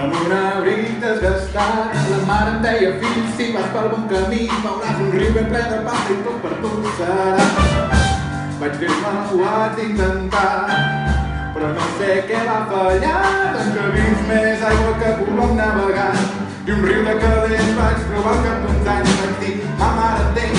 Amb un abric desgastat, la mare em deia: fill, si vas pel bon camí, veuràs un riu ben ple de pasta i tot per tu serà. Vaig dir-me, ho haig d'intentar, però no sé què va fallar, doncs que he vist més aigua que colom navegant. I un riu de calés vaig trobar al cap d'uns anys. Vaig dir: ma mare,